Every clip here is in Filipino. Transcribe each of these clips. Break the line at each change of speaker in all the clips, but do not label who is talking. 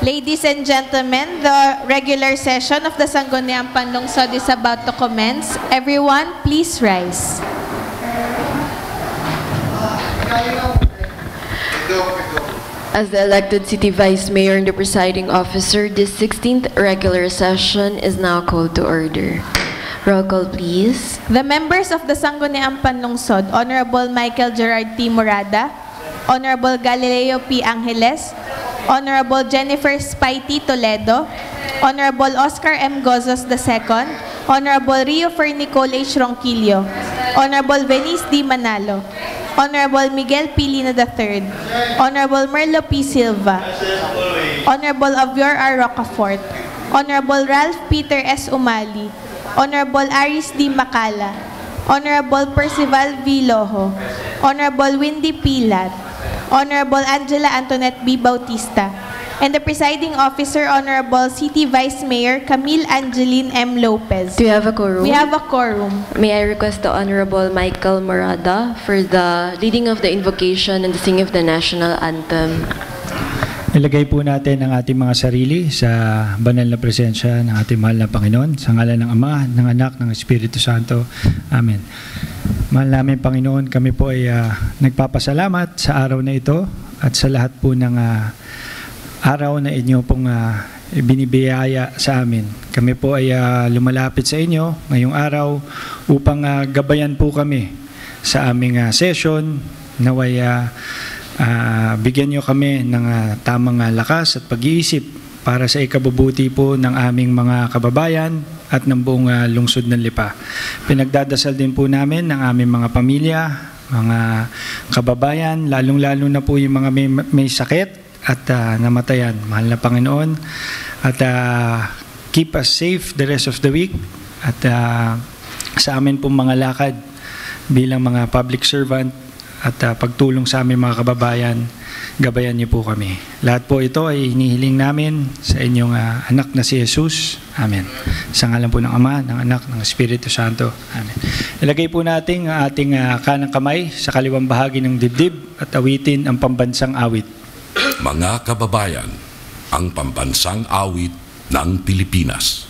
Ladies and gentlemen, the regular session of the Sangguniang Panlungsod is about to commence. Everyone, please rise.
As the elected City Vice Mayor and the presiding officer, this 16th regular session is now called to order. Roll call, please.
The members of the Sangguniang Panlungsod, Honorable Michael Gerard T. Morada, Honorable Galileo P. Angeles, Honorable Jennifer Spitey Toledo, Honorable Oscar M. Gozos II, Honorable Rio Fernicol H. Ronquillo, Honorable Venice D. Manalo, Honorable Miguel P. Lino III, Honorable Merlo P. Silva, Honorable Avior R. Rocafort, Honorable Ralph Peter S. Umali, Honorable Aris D. Macala, Honorable Percival V. Lojo, Honorable Windy P. Lat, Honorable Angela Antoinette B. Bautista, and the presiding officer, Honorable City Vice Mayor Camille Angeline M. Lopez.
Do you have a quorum?
We have a quorum.
May I request the Honorable Michael Morada for the leading of the invocation and the singing of the national anthem.
Ilagay po natin ang ating mga sarili sa banal na presensya ng ating mahal na Panginoon. Sa ngalan ng Ama, ng Anak, ng Espiritu Santo. Amen. Mahal namin Panginoon, kami po ay nagpapasalamat sa araw na ito at sa lahat po ng araw na inyo pong binibiyaya sa amin. Kami po ay lumalapit sa inyo ngayong araw upang gabayan po kami sa aming session. Naway bigyan nyo kami ng tamang lakas at pag-iisip para sa ikabubuti po ng aming mga kababayan at ng buong lungsod ng Lipa. Pinagdadasal din po namin ng aming mga pamilya, mga kababayan, lalong-lalo na po yung mga may sakit at namatayan. Mahal na Panginoon, at keep us safe the rest of the week. At sa amin pong mga lakad bilang mga public servant at pagtulong sa aming mga kababayan, gabayan niyo po kami. Lahat po ito ay hinihiling namin sa inyong anak na si Jesus. Amen. Sa ngalan po ng Ama, ng Anak, ng Espiritu Santo. Amen. Ilagay po natin ang ating kanang kamay sa kaliwang bahagi ng dibdib at awitin ang pambansang awit.
Mga kababayan, ang pambansang awit ng Pilipinas.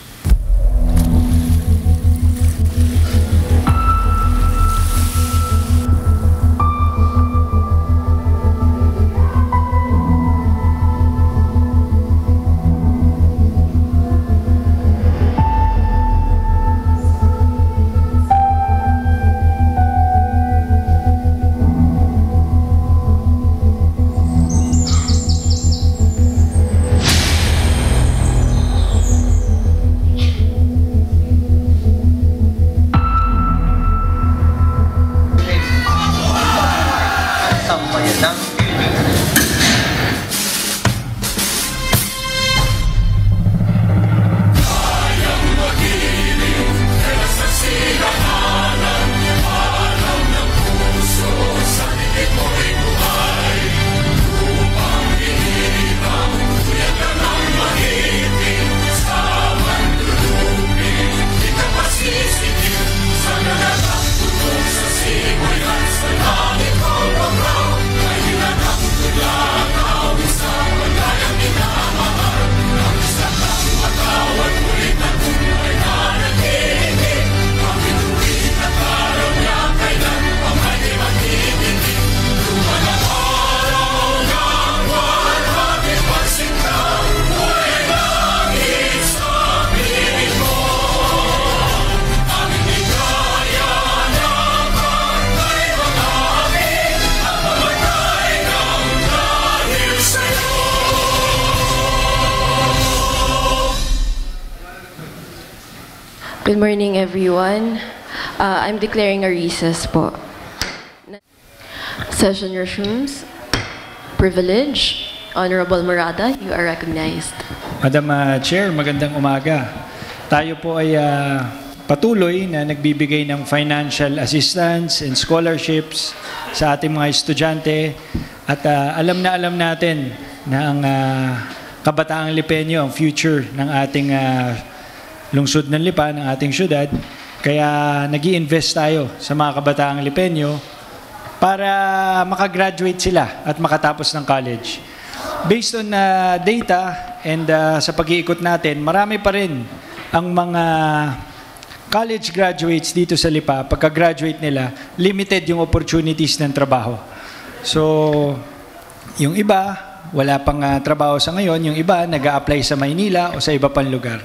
Good morning, everyone. I'm declaring a recess po. Session resumes. Privilege. Honorable Morada, you are recognized.
Madam Chair, magandang umaga. Tayo po ay patuloy na nagbibigay ng financial assistance and scholarships sa ating mga estudyante at alam natin na ang kabataang Lipenyo ang future ng ating lungsod ng Lipa, ng ating syudad. Kaya nag-i-invest tayo sa mga kabataang Lipenyo para makagraduate sila at makatapos ng college. Based on data, and sa pag-iikot natin, marami pa rin ang mga college graduates dito sa Lipa. Pagka-graduate nila, limited yung opportunities ng trabaho. So, yung iba, wala pang trabaho sa ngayon. Yung iba, nag-a-apply sa Maynila o sa iba pang lugar.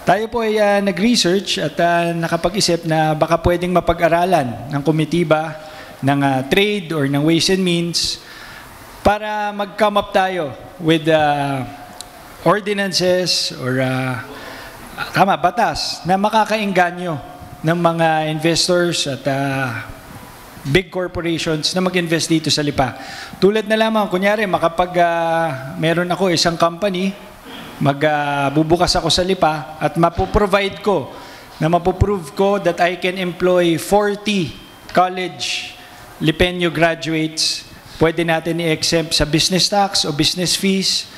Tayo po ay nag-research at nakapag-isip na baka pwedeng mapag-aralan ng komitiba, ng trade or ng ways and means para mag-come up tayo with ordinances or batas na makakainganyo ng mga investors at big corporations na mag-invest dito sa Lipa. Tulad na lamang, kunyari, meron ako isang company, bubukas ako sa Lipa at mapoprove ko that I can employ 40 college Lipenyo graduates. Pwede natin i-exempt sa business tax o business fees,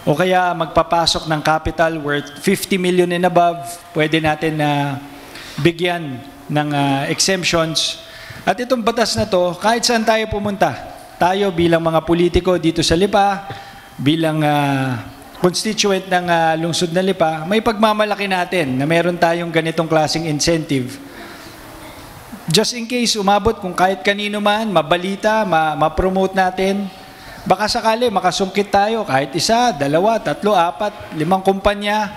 o kaya magpapasok ng capital worth 50 million and above, pwede natin bigyan ng exemptions. At itong batas na to, kahit saan tayo pumunta, tayo bilang mga politiko dito sa Lipa, bilang constituent ng lungsod na Lipa, may pagmamalaki natin na meron tayong ganitong klaseng incentive. Just in case umabot kung kahit kanino man, mabalita, ma-promote natin, baka sakali makasungkit tayo kahit 1, 2, 3, 4, 5 kumpanya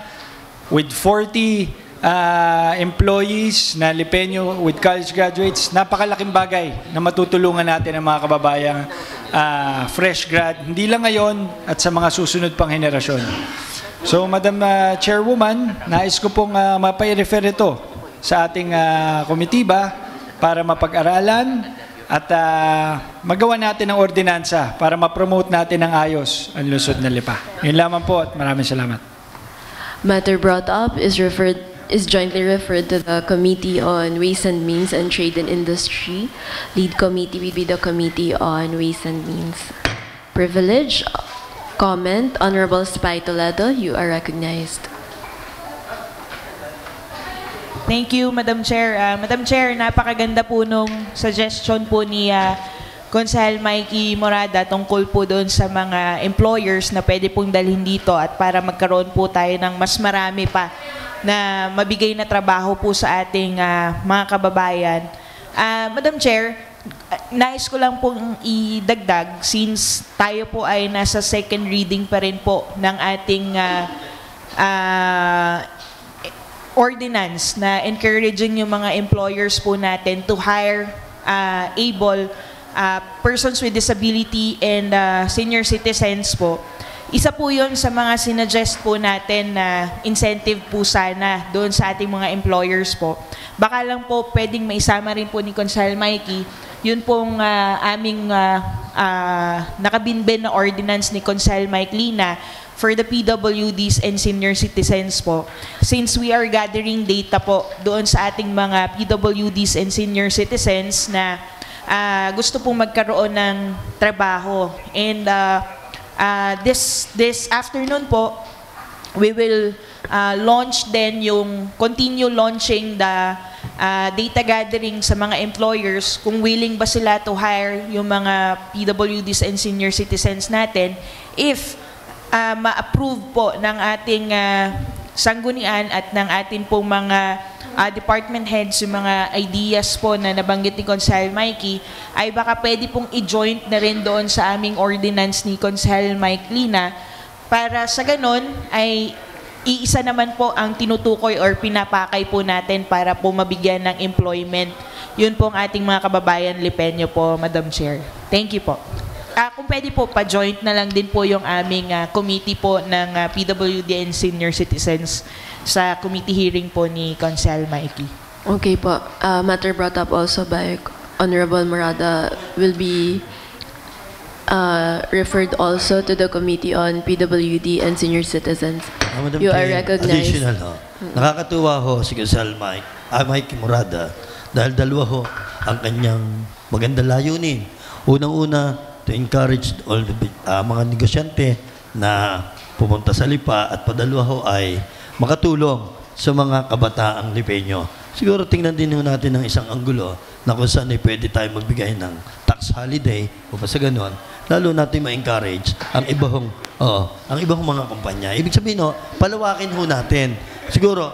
with 40 employees na Lipenyo with college graduates. Napakalaking bagay na matutulungan natin ang mga kababayang fresh grad, hindi lang ngayon at sa mga susunod pang henerasyon. So, Madam Chairwoman, nais ko pong mapai-refer ito sa ating komitiba para mapag-aralan at magawa natin ng ordinansa para ma-promote natin ng ayos ang lungsod ng Lipa. Yun lamang po at maraming salamat.
Matter brought up is jointly referred to the Committee on Ways and Means and Trade and Industry. Lead committee will be the Committee on Ways and Means. Privilege. Comment. Honorable Spy Toledo, you are recognized.
Thank you, Madam Chair. Madam Chair, napakaganda po nung suggestion po ni Consel Mikey Morada tungkol po doon sa mga employers na pwede pong dalhin dito at para magkaroon po tayo ng mas marami pa na mabigay na trabaho po sa ating mga kababayan. Madam Chair, nais ko lang pong idagdag since tayo po ay nasa second reading pa rin po ng ating ordinance na encouraging yung mga employers po natin to hire able persons with disability and senior citizens po. Isa po yun sa mga sinuggest po natin na incentive po sana doon sa ating mga employers po. Baka lang po pwedeng maisama rin po ni Consel Mikey yun pong aming nakabinbin na ordinance ni Consel Mike Lina for the PWDs and senior citizens po. Since we are gathering data po doon sa ating mga PWDs and senior citizens na gusto pong magkaroon ng trabaho. And this afternoon po, we will launch then continue launching the data gathering sa mga employers kung willing ba sila to hire yung mga PWDs and senior citizens natin if ma-approve po ng ating sanggunian at ng ating pong mga department heads, yung mga ideas po na nabanggit ni Consel Mikey, ay baka pwede pong i-joint na rin doon sa aming ordinance ni Consel Mike Lina para sa ganon ay iisa naman po ang tinutukoy or pinapakay po natin para po mabigyan ng employment. Yun po ang ating mga kababayan Lipenyo po, Madam Chair. Thank you po. Kung pwede po, pa-joint na lang din po yung aming committee po ng PWD and senior citizens sa committee hearing po ni Consel Mikey.
Okay po. Matter brought up also by Honorable Morada will be referred also to the Committee on PWD and Senior Citizens.
Madam
You are
Chair,
recognized.
Additional, nakakatuwa ho si Consel Mike Morada dahil dalawa ho ang kanyang magandang layunin. Unang-una, to encourage all the mga negosyante na pumunta sa Lipa at padalwa ho ay makatulong sa mga kabataang Lipenyo. Siguro tingnan din natin ng isang anggulo na kung saan ay pwede tayo magbigay ng tax holiday o pa sa ganon, lalo natin ma-encourage ang iba hong Oo, ang ibang mga kumpanya. Ibig sabihin, no, palawakin ho natin. Siguro,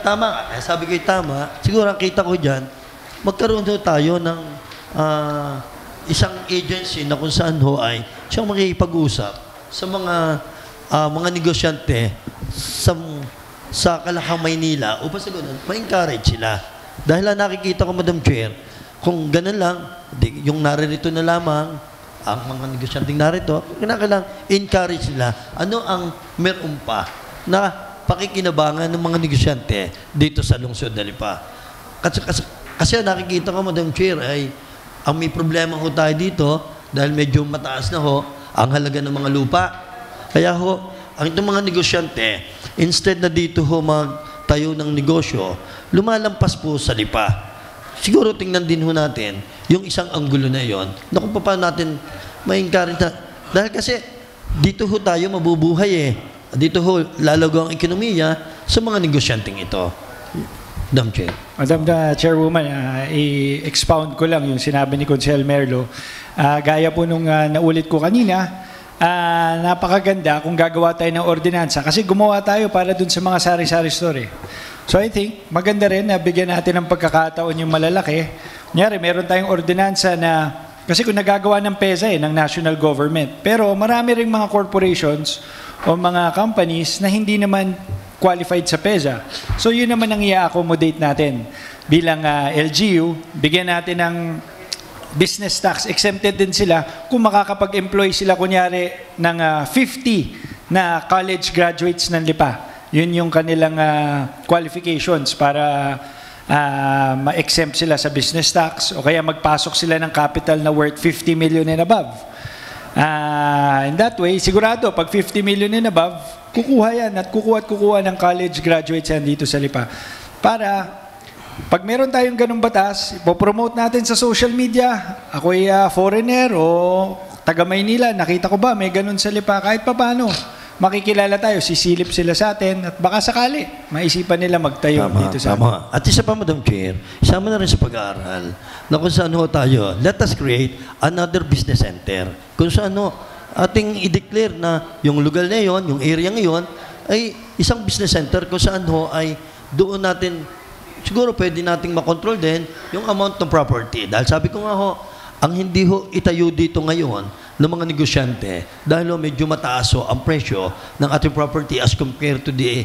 tama, sabi ko tama, siguro ang kita ko dyan, magkaroon ho tayo ng isang agency na kung saan ho ay siyang makikipag-usap sa mga negosyante sa Kalakang, Maynila upang sa ganun, ma-encourage sila. Dahil nakikita ko, Madam Chair, kung ganun lang, yung naririto na lamang, ang mga negosyanteng narito, kailangan encourage nila ano ang meron pa na pakikinabangan ng mga negosyante dito sa lungsod ng Lipa. Kasi nakikita ko, Madam Chair, ay ang may problema ho tayo dito dahil medyo mataas na ho ang halaga ng mga lupa. Kaya ho, ang itong mga negosyante, instead na dito ho magtayo ng negosyo, lumalampas po sa Lipa. Siguro tingnan din ho natin yung isang anggulo na yon na kung paano natin ma-encourage na. Dahil kasi dito ho tayo mabubuhay Dito ho lalago ang ekonomiya sa mga negosyanteng ito. Madam Chair.
Madam Chairwoman, i-expound ko lang yung sinabi ni Consel Merlo. Gaya po nung naulit ko kanina, napakaganda kung gagawa tayo ng ordinansa kasi gumawa tayo para dun sa mga sari-sari store. So I think maganda rin na bigyan natin ng pagkakataon yung malalaki. Kunyari, meron tayong ordinansa na kasi kung nagagawa ng PEZA ng national government. Pero marami ring mga corporations o mga companies na hindi naman qualified sa PEZA. So yun naman ang i-accommodate natin. Bilang LGU, bigyan natin ng business tax. Exempted din sila kung makakapag-employ sila kunyari ng 50 na college graduates ng Lipa. Yun yung kanilang qualifications para ma-exempt sila sa business tax o kaya magpasok sila ng capital na worth 50 million and above. In that way, sigurado, pag 50 million and above, kukuha yan at kukuha ng college graduates yan dito sa Lipa. Para, pag meron tayong ganung batas, ipopromote natin sa social media, ako'y foreigner o taga Maynila, nakita ko ba, may ganun sa Lipa, kahit pa paano. Makikilala tayo, sisilip sila sa atin at baka sakali, maisipan nila magtayo dito sa atin.
At isa pa, Madam Chair, isama na rin sa pag-aaral na kung saan ho tayo, let us create another business center. Kung saan ating i-declare na yung lugar na yon, yung area ngayon, ay isang business center kung saan ho ay doon natin, siguro pwede nating makontrol din yung amount ng property. Dahil sabi ko nga ho, ang hindi ho itayo dito ngayon ng mga negosyante dahil medyo mataas ang presyo ng ating property as compared to the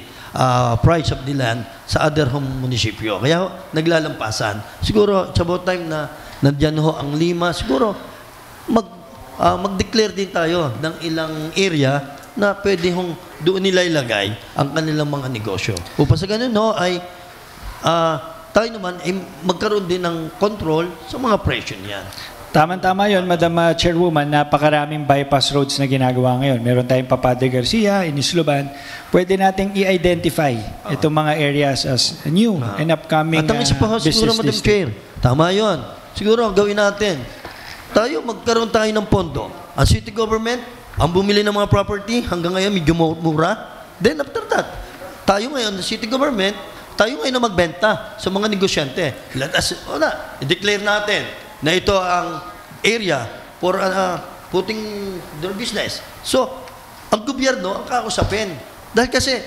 price of the land sa other home munisipyo. Kaya naglalampasan. Siguro, it's about time na nandyan ho ang Lima. Siguro, mag-declare din tayo ng ilang area na pwede hong doon nila ilagay ang kanilang mga negosyo. Upang sa ganun ay tayo naman ay magkaroon din ng control sa mga presyo niyan.
Tama-tama yun, Madam Chairwoman, napakaraming bypass roads na ginagawa ngayon. Meron tayong Papade Garcia, Inisloban. Pwede nating i-identify itong mga areas as new and upcoming business
siguro, Madam Chair, tama yun. Siguro ang gawin natin, magkaroon tayo ng pondo. Ang city government, ang bumili ng mga property, hanggang ngayon medyo mura. Then after that, tayo ngayon, the city government, tayo ngayon na magbenta sa mga negosyante. Let us, i-declare natin na ito ang area for putting their business. So, ang gobyerno ang kausapin. Dahil kasi,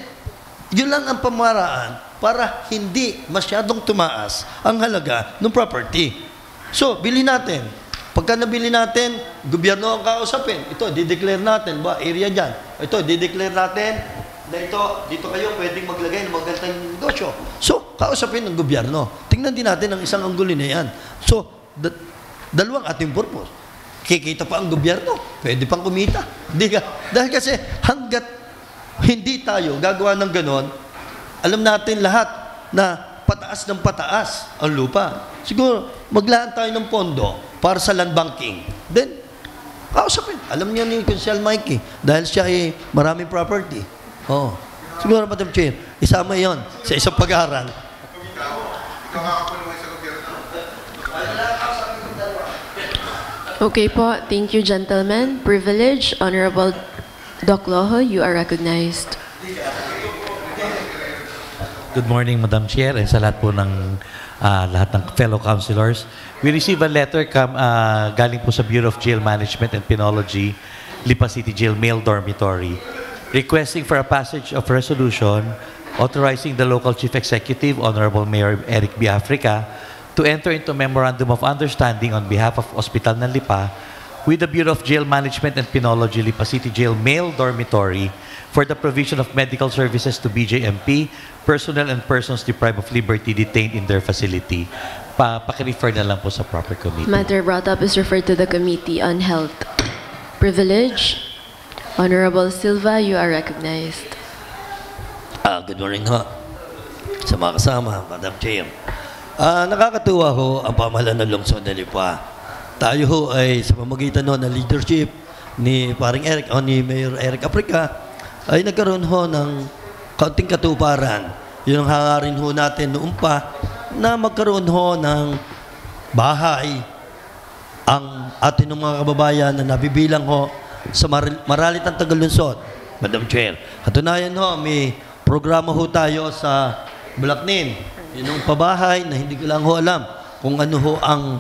yun lang ang pamaraan para hindi masyadong tumaas ang halaga ng property. So, bilhin natin. Pagka nabili natin, gobyerno ang kausapin. Ito, dideclare natin. Area dyan. Ito, dideclare natin na ito, dito kayo pwedeng maglagay ng magandang negosyo. So, kausapin ng gobyerno. Tingnan din natin ang isang anggulo na yan. So, dalawang ating purpose. Kikita pa ang gobyerno, pwede pang kumita. Dahil kasi hanggat hindi tayo gagawa ng ganon, alam natin lahat na pataas ng pataas ang lupa. Siguro, maglaan tayo ng pondo para sa land banking. Then, kausapin. Alam niya ni Consel Mikey, dahil siya ay maraming property. Siguro, Madam Chair, isama yon sa isang pag-aaral.
Okay po. Thank you, gentlemen. Privilege, Honorable Doc Loho, you are recognized.
Good morning, Madam Chair, and sa lahat po ng lahat ng fellow councilors. We received a letter galing po sa Bureau of Jail Management and Penology Lipa City Jail Male Dormitory, requesting for a passage of resolution authorizing the local Chief Executive, Honorable Mayor Eric B. Africa, to enter into Memorandum of Understanding on behalf of Hospital ng Lipa with the Bureau of Jail Management and Penology Lipa City Jail Male Dormitory for the provision of medical services to BJMP, personnel and persons deprived of liberty detained in their facility. Paki-refer na lang po sa proper committee.
Matter brought up is referred to the Committee on Health. Privilege. Honorable Silva, you are recognized.
Good morning ho. Sa mga kasama, Madam Chair. Nakakatuwa ho ang pamahalaan ng lungsod ng Lipa. Tayo ho ay sa pamamagitan ho ng leadership ni paring Eric o ni Mayor Eric Africa ay nagkaroon ho ng kaunting katuparan. Yun ang hangarin ho natin noon pa na magkaroon ho ng bahay ang atin ng mga kababayan na nabibilang ho sa Maralitang Tagalunsod, Madam Chair. Katunayan ho, may programa ho tayo sa Bulacnin. Yun ang pabahay na hindi ko lang ho alam kung ano ho ang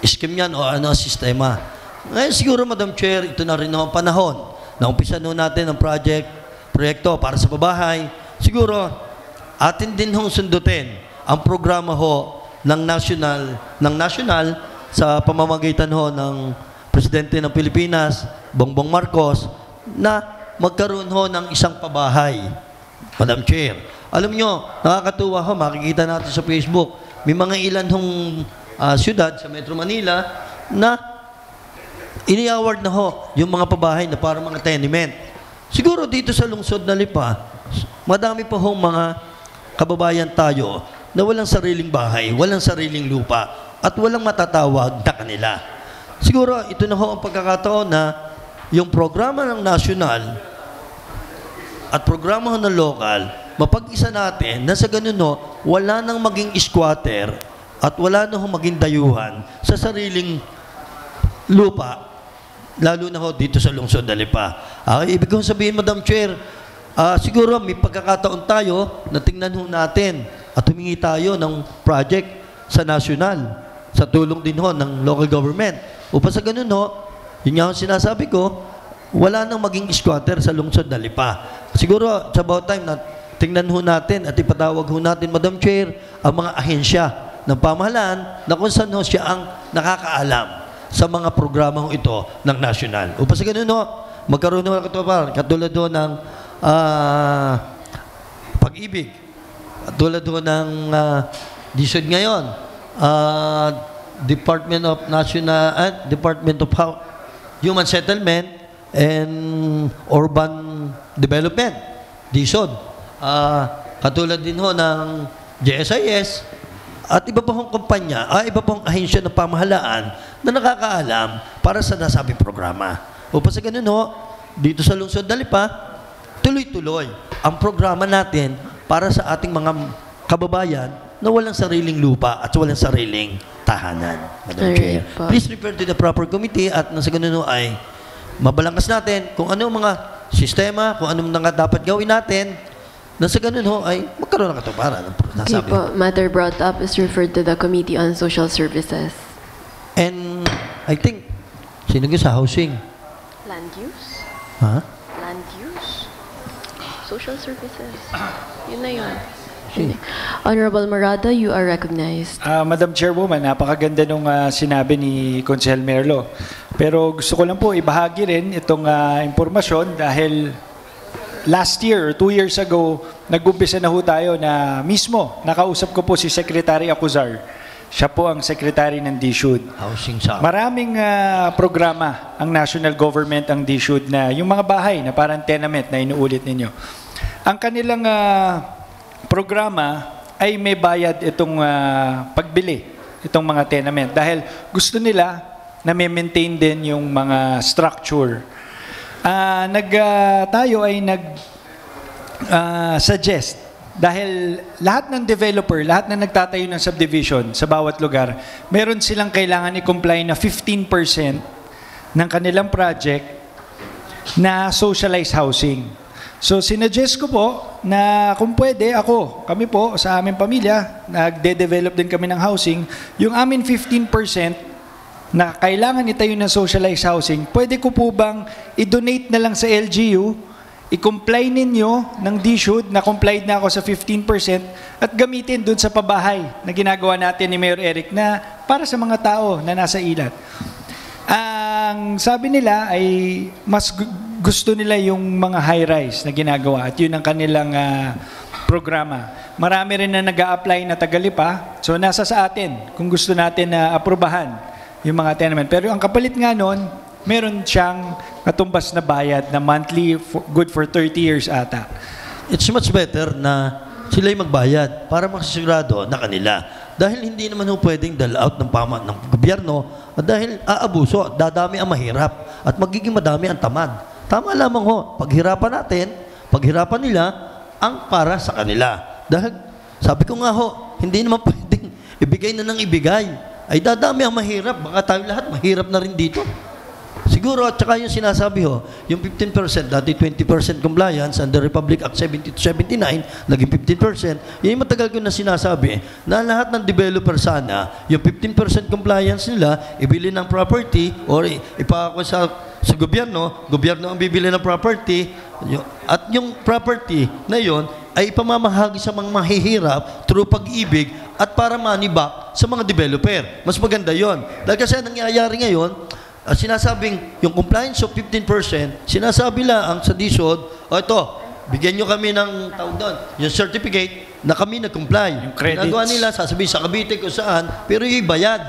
scheme yan o ano ang sistema. Ngayon siguro, Madam Chair, ito na rin naman panahon na umpisa ho natin ang proyekto para sa pabahay. Siguro, atin din hong sundutin ang programa ho ng national sa pamamagitan ho ng Presidente ng Pilipinas, Bongbong Marcos, na magkaroon ho ng isang pabahay. Madam Chair, alam nyo, nakakatuwa ho, makikita natin sa Facebook, may mga ilan hong syudad sa Metro Manila na ini-award na ho yung mga pabahay na parang mga tenement. Siguro dito sa lungsod na Lipa, madami pa hong mga kababayan tayo na walang sariling bahay, walang sariling lupa, at walang matatawag na kanila. Siguro, ito na ho ang pagkakataon na yung programa ng national at programa ng local, mapag-isa natin na sa ganun ho, wala nang maging squatter at wala nang maging dayuhan sa sariling lupa, lalo na ho dito sa lungsod na Lipa. Ibig kong sabihin, Madam Chair, siguro may pagkakataon tayo na tingnan ho natin at humingi tayo ng project sa national, sa tulong din ho ng local government. Upang sa ganun ho, yun nga ang sinasabi ko, wala nang maging squatter sa lungsod na Lipa. Siguro, it's about time na tingnan ho natin at ipatawag ho natin, Madam Chair, ang mga ahensya ng pamahalaan na kung saan ho siya ang nakakaalam sa mga programa ho ito ng national. Upang sa ganun ho, magkaroon ho ng katulad ho ng pag-ibig, tulad ho ng DSUD ngayon, Department of Human Settlement and Urban Development, DSUD. Katulad din ho ng JSIS at iba pa hong kumpanya, iba pa hong ahensya ng pamahalaan na nakakaalam para sa nasabing programa. Upang sa ganun ho, dito sa lungsod na Lipa, tuloy-tuloy ang programa natin para sa ating mga kababayan na walang sariling lupa at walang sariling tahanan. Madam Chair, please refer to the proper committee at nasa ganun ay mabalangkas natin kung ano mga sistema, kung ano mga dapat gawin natin, nasa ganun ho ay magkaroon ng katuparan.
Okay po, matter brought up is referred to the Committee on Social Services.
And I think, sino sa housing?
Land use?
Ha?
Land use? Social services. Yun na yun. Honorable Morada, you are recognized.
Madam Chairwoman, napakaganda nung sinabi ni Consel Merlo. Pero gusto ko lang po ibahagi rin itong impormasyon dahil last year, 2 years ago, nag-umpisa na ho tayo na mismo, nakausap ko po si Secretary Acuzar. Siya po ang Secretary ng DSUD.
Housing sa
Maraming programa ang national government, ang DSUD, na yung mga bahay na parang tenement na inuulit ninyo. Ang kanilang programa ay may bayad itong pagbili, itong mga tenement. Dahil gusto nila na may maintain din yung mga structure. Tayo ay nag-suggest dahil lahat ng developer, lahat na nagtatayo ng subdivision sa bawat lugar, meron silang kailangan i-comply na 15% ng kanilang project na socialized housing. So, sinuggest ko po na kung pwede, kami po, sa aming pamilya, nagde-develop din kami ng housing, yung amin 15%, na kailangan itayo ng socialized housing, pwede ko po bang i-donate na lang sa LGU, i-comply ninyo ng DSUD na complied na ako sa 15% at gamitin dun sa pabahay na ginagawa natin ni Mayor Eric na para sa mga tao na nasa ilat. Ang sabi nila ay mas gusto nila yung mga high-rise na ginagawa at yun ang kanilang programa. Marami rin na nag-a-apply na Tagalipa, so nasa sa atin kung gusto natin na aprubahan yung mga tenement. Pero ang kapalit nga nun, meron siyang katumbas na bayad na monthly, good for 30 years ata.
It's much better na sila'y magbayad para makasigurado na kanila. Dahil hindi naman ho pwedeng dal-out ng gobyerno at dahil aabuso, dadami ang mahirap at magiging madami ang tamad. Tama lamang ho, paghirapan nila ang para sa kanila. Dahil sabi ko nga ho, hindi naman pwedeng ibigay na ng ibigay. Ay dadami ang mahirap, baka tayo lahat mahirap na rin dito. Siguro, at saka yung sinasabi ho, yung 15%, dati 20% compliance under Republic Act 70 to 79, naging 15%, yung matagal ko na sinasabi, na lahat ng developer sana, yung 15% compliance nila, ibili ng property, or ipako sa gobyerno ang bibili ng property, at yung property na yon ay ipamamahagi sa mga mahihirap through pag-ibig at para money back sa mga developer. Mas maganda yon. Dahil kasi nangyayari ngayon, sinasabing yung compliance of 15%, sinasabi lang sa DSUD, ito, bigyan nyo kami ng tawag doon, yung certificate na kami nag-comply.
Yung credits.
Ginagawa nila, sasabihin sa Cavite kung saan, pero yung bayad,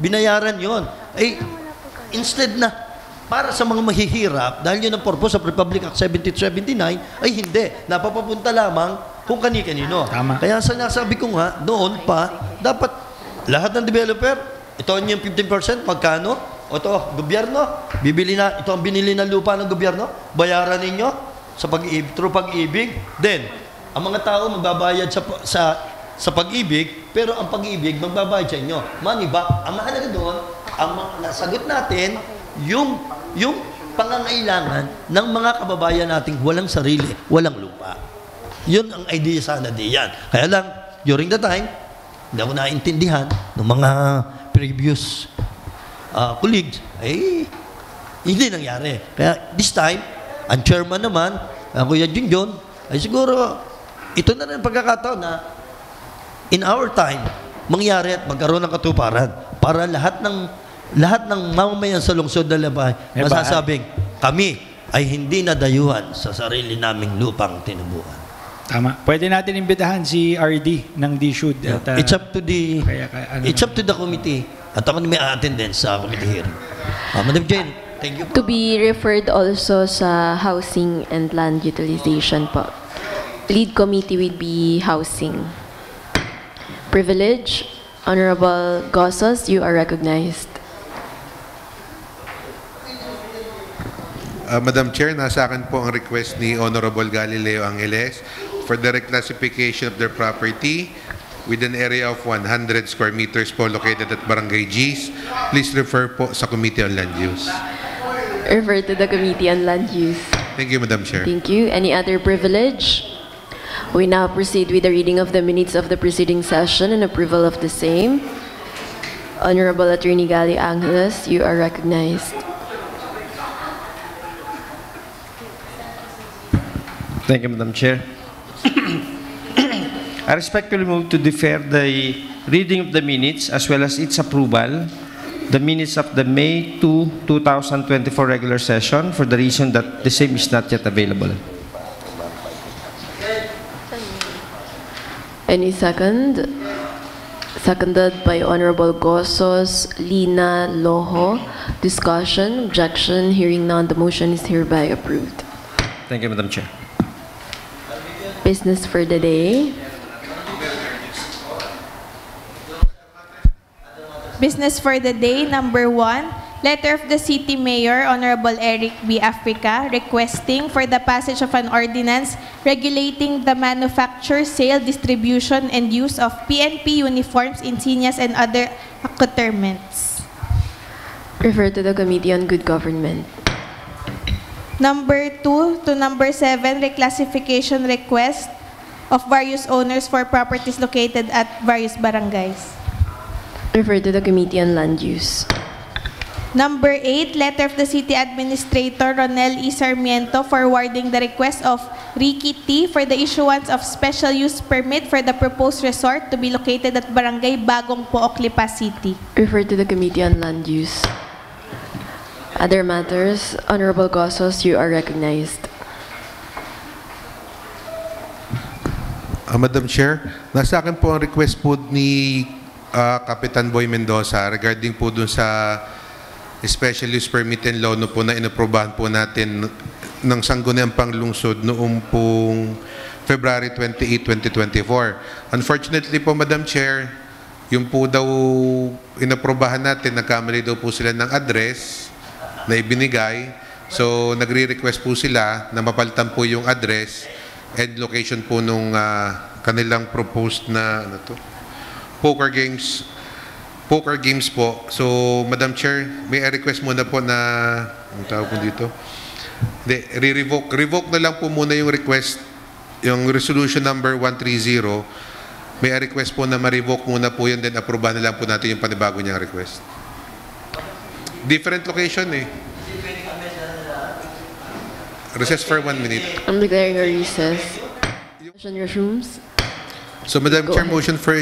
binayaran yon. Eh, instead na, para sa mga mahihirap, dahil yun ang purpose of Republic Act 70 to 79, ay hindi. Napapapunta lamang kung kani-kanino.
Tama.
Kaya sinasabi ko nga, noon pa, dapat lahat ng developer, ito yung 15%, magkano? O ito, gobyerno, bibili na, ito ang binili ng lupa ng gobyerno, bayaran ninyo sa pag-ibig, through pag-ibig. Then, ang mga tao magbabayad sa pag-ibig, pero ang pag-ibig magbabayad sa inyo. Money back. Ang mahalaga doon, ang nasagot natin, yung pangangailangan ng mga kababayan nating walang sarili, walang lupa. Yun ang idea sana diyan. Kaya lang, during the time, hindi ako naintindihan ng mga previous colleagues, hindi nangyari. Kaya this time, ang chairman naman, Kuya Junjun, ay siguro, ito na rin pagkakataon na in our time, mangyari at magkaroon ng katuparan para lahat ng mamamayan sa lungsod na Labay, masasabing, kami ay hindi nadayuhan sa sarili naming lupang tinubuhan.
Tama. Pwede natin imbitahan si RD ng DSUD.
It's up to the committee. At ako may attendance sa committee hearing. Madam Jane, thank you.
To be referred also sa Housing and Land Utilization po. Lead committee will be Housing. Privilege, Honorable Gossos, you are recognized.
Madam Chair, nasa akin po ang request ni Honorable Galileo Angeles for the reclassification of their property with an area of 100 square meters po located at Barangay Gs. Please refer po sa Committee on Land Use.
Refer to the Committee on Land Use.
Thank you, Madam Chair.
Thank you. Any other privilege? We now proceed with the reading of the minutes of the preceding session and approval of the same. Honorable Attorney Gali Angeles, you are recognized.
Thank you, Madam Chair. I respectfully move to defer the reading of the minutes as well as its approval, the minutes of the May 2, 2024 regular session for the reason that the same is not yet available.
Any second? Seconded by Honorable Gossos, Lina, Loho. Discussion, objection, hearing none, the motion is hereby approved.
Thank you, Madam Chair.
Business for the day.
Business for the day, number 1, letter of the City Mayor, Honorable Eric B. Africa, requesting for the passage of an ordinance regulating the manufacture, sale, distribution, and use of PNP uniforms, insignias, and other accoutrements.
Refer to the Committee on Good Government.
Number 2 to number 7, reclassification request of various owners for properties located at various barangays.
Refer to the Committee on Land Use.
Number 8, letter of the City Administrator Ronel E. Sarmiento forwarding the request of Ricky T. for the issuance of special use permit for the proposed resort to be located at Barangay Bagong Pook, Lipa City.
Refer to the Committee on Land Use. Other matters, Honorable Gozos, you are recognized.
Madam Chair, nasa akin po ang request po ni Kapitan Boy Mendoza regarding po dun sa special use permit and loan po na inaprobahan po natin ng Sangguniang Panglungsod noong pong February 28, 2024. Unfortunately po, Madam Chair, yung po daw inaprobahan natin, nagkamali daw po sila ng address na ibinigay. So, nagre-request po sila na mapalitan po yung address and location po nung kanilang proposed na ano to? Poker games po. So, Madam Chair, may request muna po na, ang tawag po dito? Revoke na lang po muna yung request, yung resolution number 130. May request po na ma-revoke muna po yun, then aprobahan na lang po natin yung panibago niyang request. Different location eh. Recess for 1 minute.
I'm declaring a recess. Resumes.
So, Madam
Go
Chair,
ahead.
motion for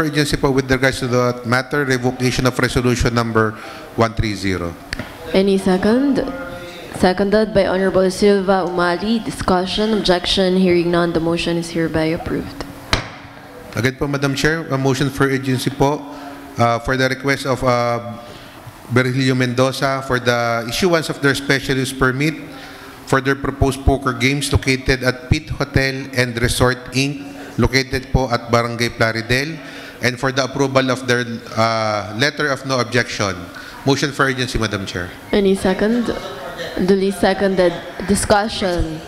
agency po with regards to the matter, revocation of resolution number 130.
Any second? Seconded by Honorable Silva Umali. Discussion, objection, hearing none, the motion is hereby approved.
Again po, Madam Chair, a motion for agency po for the request of Virgilio Mendoza for the issuance of their special use permit for their proposed poker games located at Pitt Hotel and Resort Inc., located po at Barangay Plaridel, and for the approval of their letter of no objection. Motion for urgency, Madam Chair.
Any second? Duly seconded. Discussion.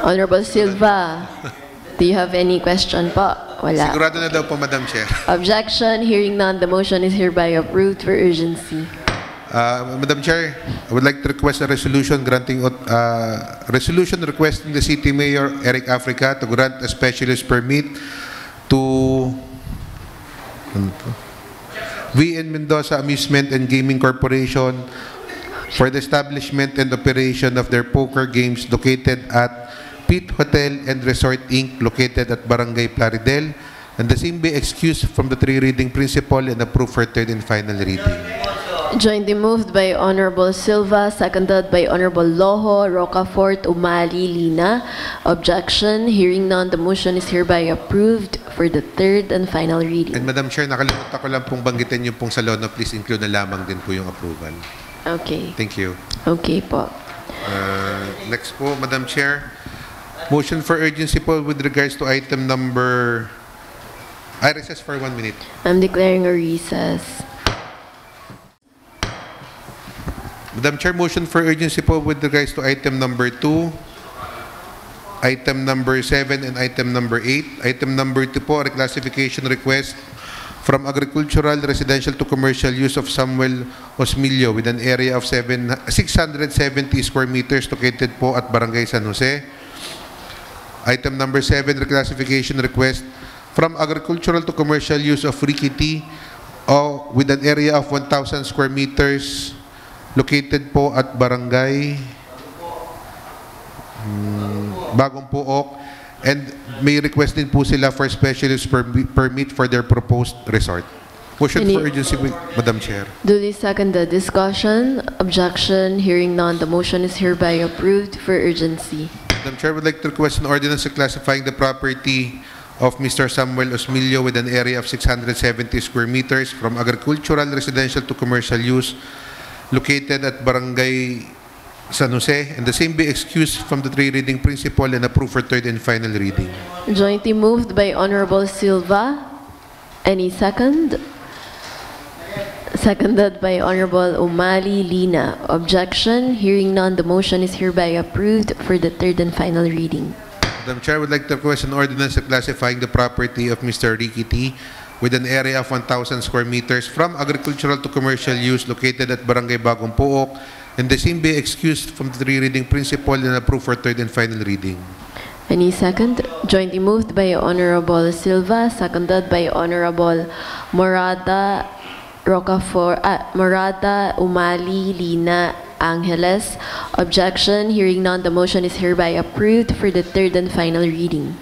Honorable Silva, do you have any question po? Wala.
Sigurado na daw po, Madam Chair.
Objection, hearing none, the motion is hereby approved for urgency.
Madam Chair, I would like to request a resolution granting resolution requesting the City Mayor Eric Africa to grant a special use permit to VN Mendoza Amusement and Gaming Corporation for the establishment and operation of their poker games located at Pitt Hotel and Resort Inc., located at Barangay Plaridel, and the same be excused from the three reading principle and approved for third and final reading.
Jointly moved by Honorable Silva, seconded by Honorable Loho, Rocafort, Umali, Lina. Objection, hearing none, the motion is hereby approved for the third and final reading.
And Madam Chair, nakalimutan ko lang pong banggitin yung pong sa Lono, please include na lamang din po yung approval.
Okay.
Thank you.
Okay po.
Next po, Madam Chair, motion for urgency po with regards to item number... I recess for 1 minute.
I'm declaring a recess.
Madam Chair, motion for urgency po with regards to item number 2, item number 7, and item number 8. Item number 2 po, reclassification request from agricultural, residential to commercial use of Samuel Osmilio with an area of 670 square meters located po at Barangay San Jose. Item number 7, reclassification request from agricultural to commercial use of Ricky T with an area of 1,000 square meters located po at Barangay Bagong Pook, and may request din po sila for special use permit for their proposed resort. Motion for urgency, Madam Chair.
Duly seconded. Discussion, objection, hearing none, the motion is hereby approved for urgency.
Madam Chair, I would like to request an ordinance classifying the property of Mr. Samuel Osmilio with an area of 670 square meters from agricultural, residential to commercial use located at Barangay San Jose, and the same be excused from the three reading principle and approved for third and final reading.
Jointly moved by Honorable Silva. Any second? Seconded by Honorable Umali, Lina. Objection, hearing none, the motion is hereby approved for the third and final reading.
Madam Chair, I would like to request an ordinance classifying the property of Mr. Ricky T with an area of 1,000 square meters from agricultural to commercial use located at Barangay Bagong Pook, and the same be excused from the three reading principle and approved for third and final reading.
Any second? Jointly moved by Honorable Silva, seconded by Honorable Morada, Morada, Umali, Lina, Angeles. Objection? Hearing none, the motion is hereby approved for the third and final reading.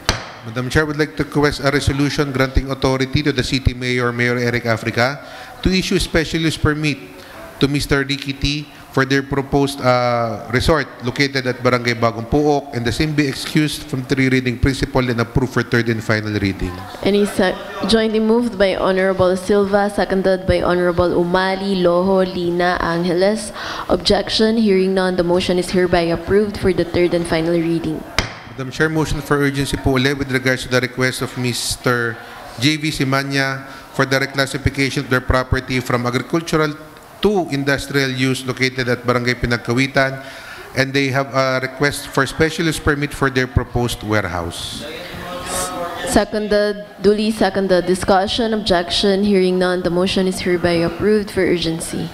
Madam Chair, would like to request a resolution granting authority to the City Mayor, Mayor Eric Africa, to issue special use permit to Mr. Ricky T. for their proposed resort located at Barangay Bagong Puok, and the same be excused from three reading principle and approved for third and final reading.
Any jointly moved by Honorable Silva, seconded by Honorable Umali, Loho, Lina, Angeles. Objection? Hearing none, the motion is hereby approved for the third and final reading.
Madam Chair, motion for urgency po ulit with regards to the request of Mr. J.V. Simanya for the reclassification of their property from agricultural to industrial use located at Barangay Pinagkawitan, and they have a request for special use permit for their proposed warehouse.
Seconded, duly seconded. Discussion, objection, hearing none, the motion is hereby approved for urgency.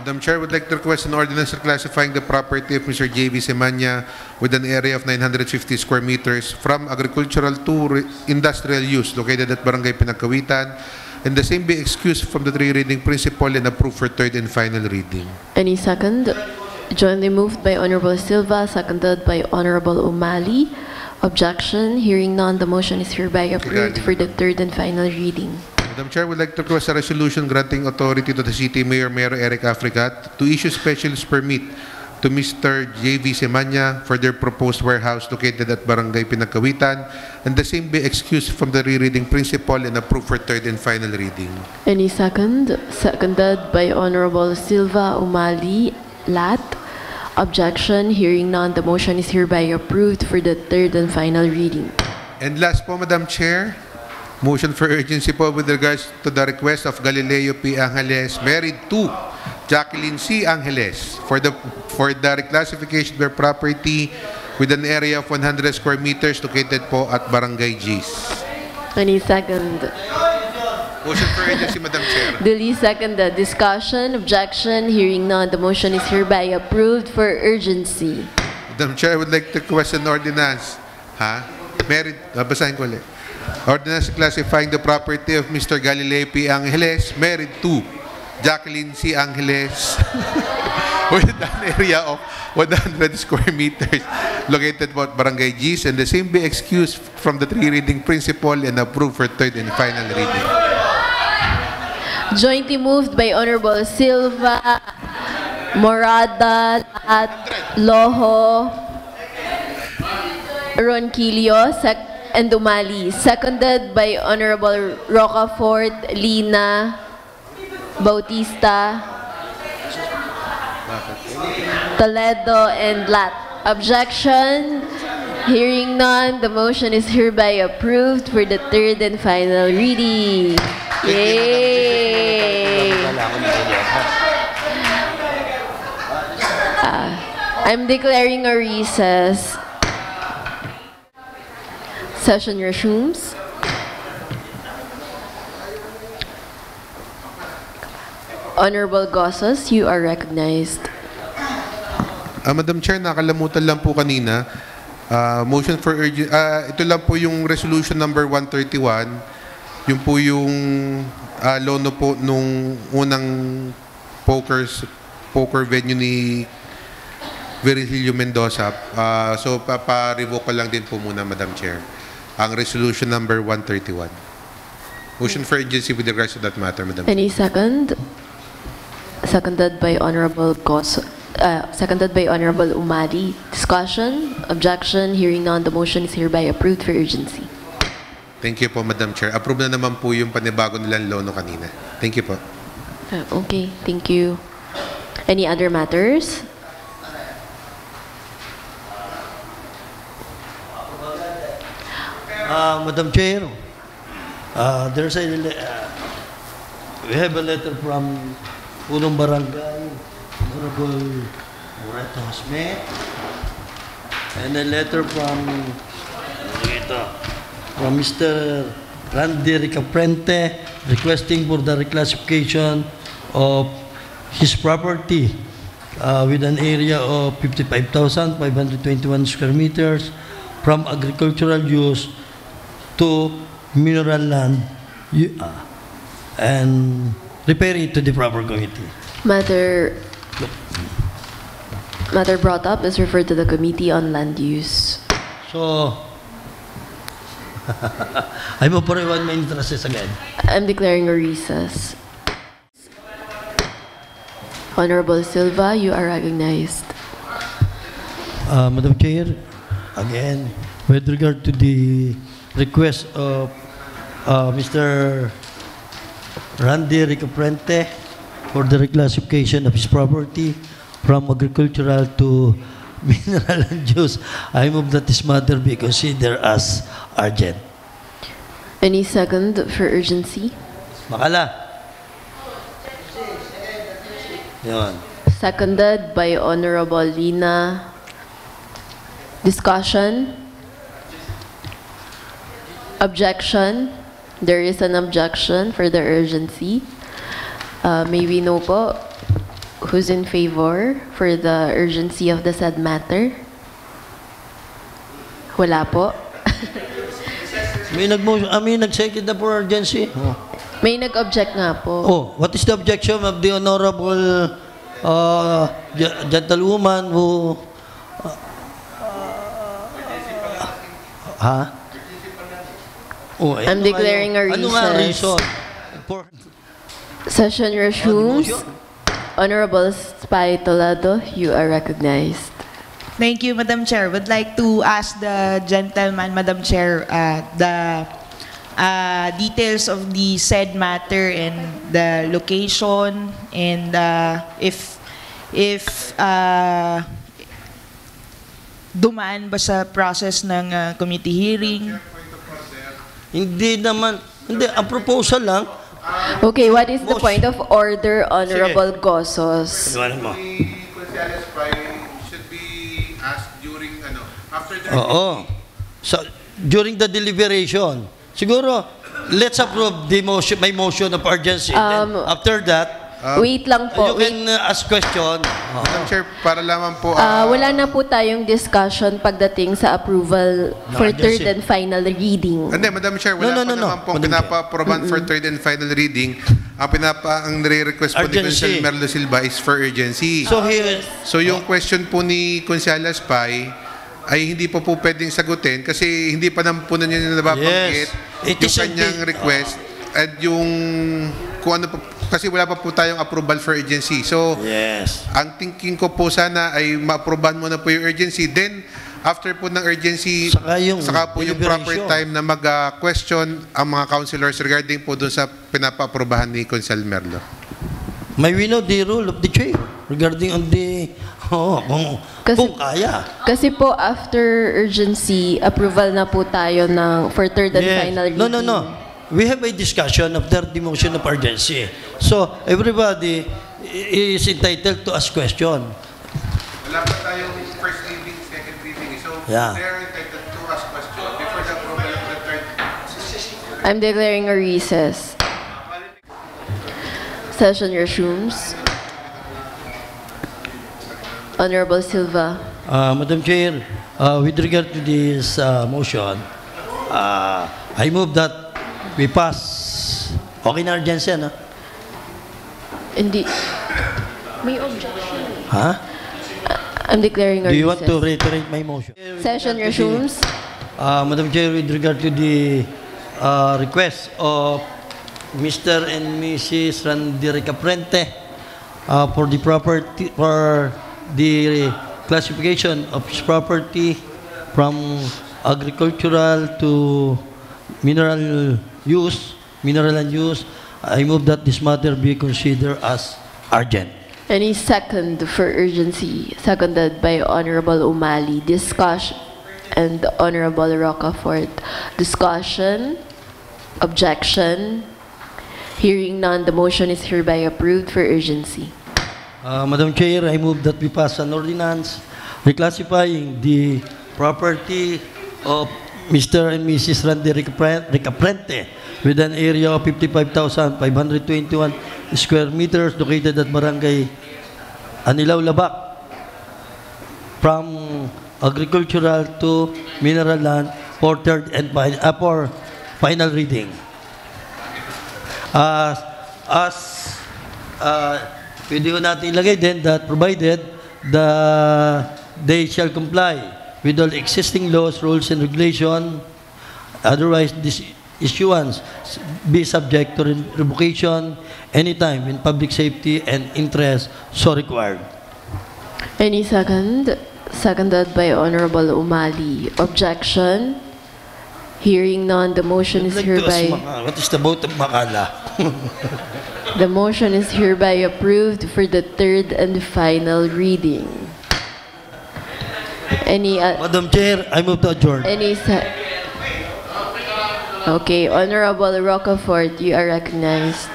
Madam Chair, would like to request an ordinance reclassifying the property of Mr. J.V. Semanya with an area of 950 square meters from agricultural to industrial use located at Barangay Pinagkawitan, and the same be excused from the three reading principle and approved for third and final reading.
Any second? Jointly moved by Honorable Silva, seconded by Honorable Umali. Objection? Hearing none, the motion is hereby approved for the third and final reading.
Madam Chair, would like to request a resolution granting authority to the City Mayor, Mayor Eric Africa, to issue special use permit to Mr. J.V. Semanya for their proposed warehouse located at Barangay Pinagkawitan, and the same be excused from the rereading principle and approved for third and final reading.
Any second? Seconded by Honorable Silva, Umali, Lat. Objection? Hearing none, the motion is hereby approved for the third and final reading.
And last po, Madam Chair, motion for urgency po with regards to the request of Galileo P. Angeles, married to Jacqueline C. Angeles, for the reclassification of their property with an area of 100 square meters located po at Barangay G's.
Any second?
Motion for urgency, Madam Chair.
Duly seconded. Discussion, objection, hearing none, the motion is hereby approved for urgency.
Madam Chair, I would like to request an ordinance. Basahin ko ulit. Ordinance classifying the property of Mr. Galileo P. Angeles, married to Jacqueline C. Angeles, with an area of 100 square meters located at Barangay G's, and the same be excused from the three reading principle and approved for third and final reading.
Jointly moved by Honorable Silva, Morada, at Loho, Ronquillo, and Umali. Seconded by Honorable Rocafort, Lina, Bautista, Toledo, and Lat. Objection? Hearing none, the motion is hereby approved for the third and final reading. Yay! I'm declaring a recess. Session resumes. Honorable Gossos, you are recognized.
Madam Chair, nakalamutan lang po kanina. Motion for urgent. Ito lang po yung resolution number 131. Yung po yung lono po nung unang poker venue ni Virgilio Mendoza. So pa-revoke lang din po muna, Madam Chair, ang resolution number 131. Motion for urgency with regards to that matter, Madam Chair.
Any second? Seconded by Honorable seconded by Honorable Umali. Discussion, objection, hearing none, the motion is hereby approved for urgency.
Thank you po, Madam Chair. Approve na naman po yung panibago nilang lono kanina. Thank you po.
Okay, thank you. Any other matters?
Madam Chair, there's we have a letter from Punong Barangay, Honorable Moreto Hasme, and a letter from Mr. Randy Ricaprente requesting for the reclassification of his property with an area of 55,521 square meters from agricultural use to mineral land and refer it to the proper committee.
Matter brought up is referred to the Committee on Land Use.
So, I move for 1 minute recess again.
I'm declaring a recess. Honorable Silva, you are recognized.
Madam Chair, again, with regard to the request of Mr. Randy Ricaprente for the reclassification of his property from agricultural to mineral land use, I move that this matter be considered as urgent.
Any second for urgency?
Makala. Yun.
Seconded by Honorable Lina. Discussion? Objection? There is an objection for the urgency. May we know po who's in favor for the urgency of the said matter? Wala po.
May nag-second na for urgency.
May nag-object nga po.
Oh, what is the objection of the honorable gentlewoman who
I'm declaring a recess.
Ano nga reason?
Session resumes. Honorable Spy Toledo, you are recognized.
Thank you, Madam Chair. Would like to ask the gentleman, Madam Chair, the details of the said matter and the location and if dumaan ba sa process ng committee hearing?
Hindi naman. Hindi, ang proposal lang.
Okay, what is the point of order, Honorable Gozos?
Should be asked during, after the...
Oo. So, during the deliberation, siguro, let's approve the motion, my motion of urgency. Then after that,
wait lang po.
you can ask question.
Madam Chair, para lamang po...
Wala na po tayong discussion pagdating sa approval for third and final reading.
Hindi, Madam Chair, wala pa naman pong pinapa-aproban for third and final reading. Ang nire-request po ni Consel Merlo Silva is for urgency. So yung question po ni Consela Spy ay hindi pa po pwedeng sagutin kasi hindi pa naman po na niya nababanggit yung kanyang request at yung kung ano po, kasi wala pa po tayong approval for urgency. So, ang thinking ko po sana ay ma-approvean mo na po yung urgency. Then, after po ng urgency, saka po yung proper time na mag-question ang mga councilors regarding po dun sa pinapa-aprobahan ni Consel Merlo.
May we know the rule of the chair regarding on the kung kaya.
Kasi po after urgency, approval na po tayo ng for third and final reading.
No. We have a discussion after the motion of urgency. So, everybody is entitled to ask question.
Wala pa tayong first reading, second reading. So, they are entitled to ask question before the approval of the third.
I'm declaring a recess. Session resumes. Honorable Silva.
Madam Chair, with regard to this motion, I move that we pass. Okay na urgency, no?
Hindi. May objection.
Ha?
I'm declaring a recess.
Do you want to reiterate my motion?
Session resumes.
Madam Chair, with regard to the request of Mr. and Mrs. Randy Ricaprente for the property, for the classification of his property from agricultural to mineral land use, I move that this matter be considered as urgent.
Any second for urgency? Seconded by Honorable Umali. Discussion and Honorable Rocafort. Discussion. Objection. Hearing none, the motion is hereby approved for urgency.
Madam Chair, I move that we pass an ordinance reclassifying the property of Mr. and Mrs. Randy Ricaprente with an area of 55,521 square meters located at Barangay Anilaw, Labak from agricultural to mineral land for third and for final reading. Pwede ko natin ilagay din that provided they shall comply with all existing laws, rules, and regulation. Otherwise, this issuance be subject to revocation anytime when public safety and interest so required.
Any second? Seconded by Honorable Umali. Objection? Hearing none, the motion is hereby...
What is the vote of Makala?
The motion is hereby approved for the third and final reading. Any...
Madam Chair, I move to adjourn.
Okay, Honorable Rocafort, you are recognized.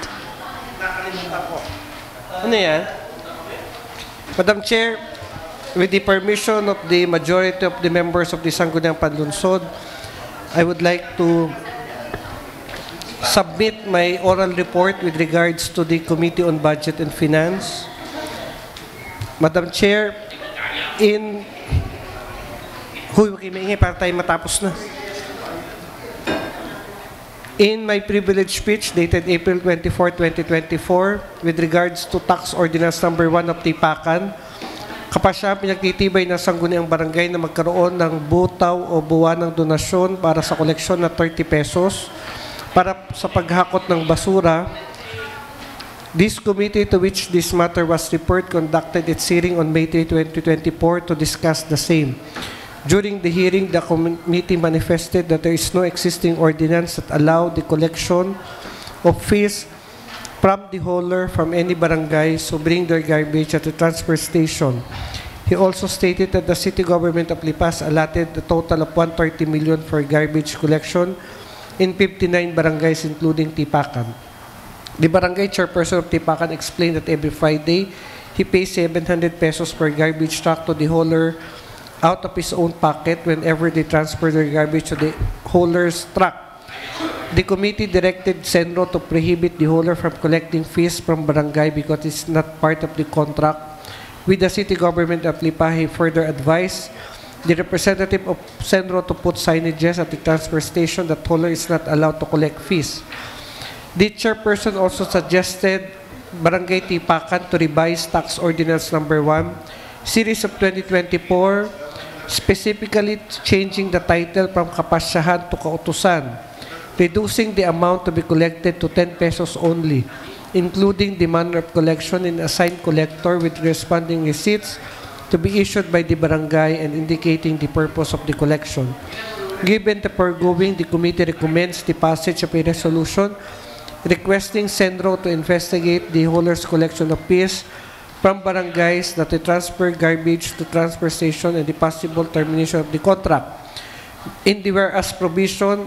Ano yan? Madam Chair, with the permission of the majority of the members of the Sangguniang Panlunsod, I would like to submit my oral report with regards to the Committee on Budget and Finance. Madam Chair, maingay para tayo matapos na. In my privilege speech dated April 24, 2024, with regards to Tax Ordinance Number 1 of Tipacan, kapasya pinagtitibay ng Sangguniang Barangay na magkaroon ng butaw o buwanang donasyon para sa koleksyon na 30 pesos para sa paghakot ng basura. This committee to which this matter was referred conducted its hearing on May 3, 2024 to discuss the same. During the hearing, the committee manifested that there is no existing ordinance that allow the collection of fees from the hauler from any barangay who bring their garbage at the transfer station. He also stated that the city government of Lipas allotted a total of 130 million for garbage collection in 59 barangays including Tipacan. The barangay chairperson of Tipacan explained that every Friday, he pays 700 pesos per garbage truck to the hauler out of his own pocket whenever they transfer their garbage to the hauler's truck. The committee directed Senro to prohibit the hauler from collecting fees from barangay because it's not part of the contract with the city government of Lipa. He further advised the representative of Senro to put signages at the transfer station that hauler is not allowed to collect fees. The chairperson also suggested Barangay Tipacan to revise Tax Ordinance Number 1, Series of 2024, specifically changing the title from Kapasyahan to Kautusan, reducing the amount to be collected to 10 pesos only, including the manner of collection and assigned collector with corresponding receipts to be issued by the barangay and indicating the purpose of the collection. Given the foregoing, the committee recommends the passage of a resolution requesting Senro to investigate the hauler's collection of fees from barangays that they transfer garbage to transfer station and the possible termination of the contract. In the whereas provision,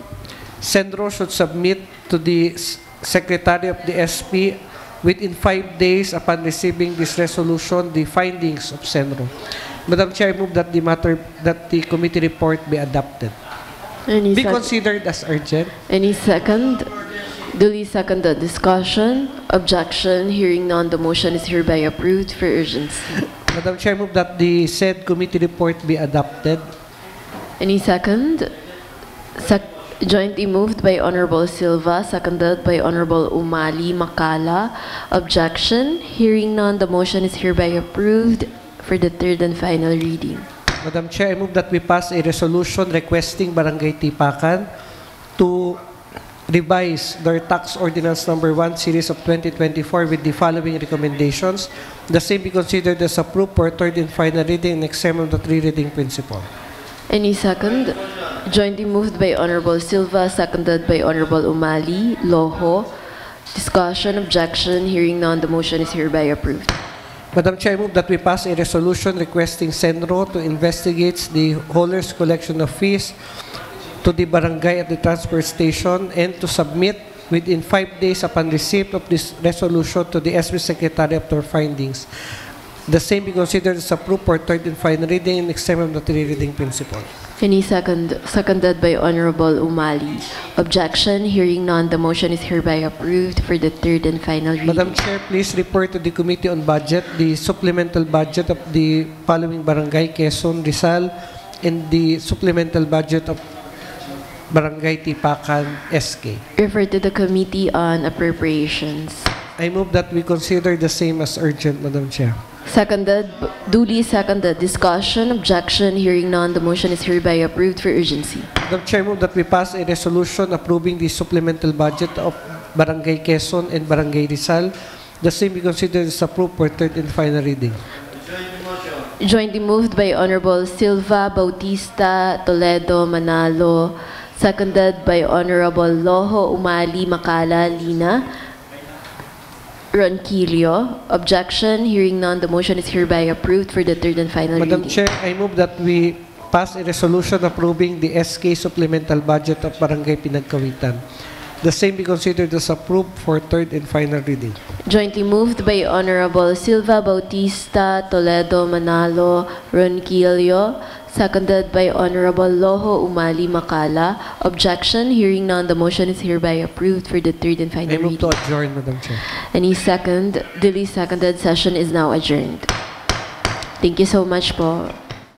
Senro should submit to the Secretary of the SP within 5 days upon receiving this resolution the findings of Senro. Madam Chair, I move that the committee report be adopted. Be considered as urgent.
Any second? Duly seconded. Discussion? Objection? Hearing none, the motion is hereby approved for urgency.
Madam Chair, I move that the said committee report be adopted.
Any second? Jointly moved by Honorable Silva, seconded by Honorable Umali Makala. Objection? Hearing none, the motion is hereby approved for the third and final reading.
Madam Chair, I move that we pass a resolution requesting Barangay Tipacan to revise their Tax Ordinance Number 1, Series of 2024 with the following recommendations. The same be considered as approved for third and final reading and exempt the three reading principle.
Any second? Jointly moved by Honorable Silva, seconded by Honorable Umali, Loho. Discussion, objection, hearing none, the motion is hereby approved.
Madam Chair, I move that we pass a resolution requesting Senro to investigate the hauler's collection of fees to the barangay at the transfer station and to submit within 5 days upon receipt of this resolution to the SB Secretary of their findings. The same be considered as approved for third and final reading and exempt the three reading principle.
Any second? Seconded by Honorable Umali. Objection? Hearing none, the motion is hereby approved for the third and final reading.
Madam Chair, please report to the Committee on Budget the supplemental budget of the following barangay: Quezon, Rizal,
in the supplemental budget of Barangay Tipacan SK.
Refer to the Committee on Appropriations.
I move that we consider the same as urgent, Madam Chair.
Seconded, duly seconded. Discussion, objection, hearing none, the motion is hereby approved for urgency.
Madam Chair, move that we pass a resolution approving the supplemental budget of Barangay Quezon and Barangay Rizal. The same be considered as approved for third and final reading.
Jointly moved by Honorable Silva, Bautista, Toledo, Manalo. Seconded by Honorable Loho, Umali, Macala, Lina, Ronquillo. Objection, hearing none, the motion is hereby approved for the third and final
Madam
reading.
Chair, I move that we pass a resolution approving the SK supplemental budget of Barangay Pinagkawitan. The same be considered as approved for third and final reading.
Jointly moved by Honorable Silva, Bautista, Toledo, Manalo, Ronquillo. Seconded by Honorable Loho, Umali, Macala. Objection, hearing none, the motion is hereby approved for the third and final
I move
reading.
to adjourn, Madam Chair.
Any second, duly seconded, session is now adjourned. Thank you so much po.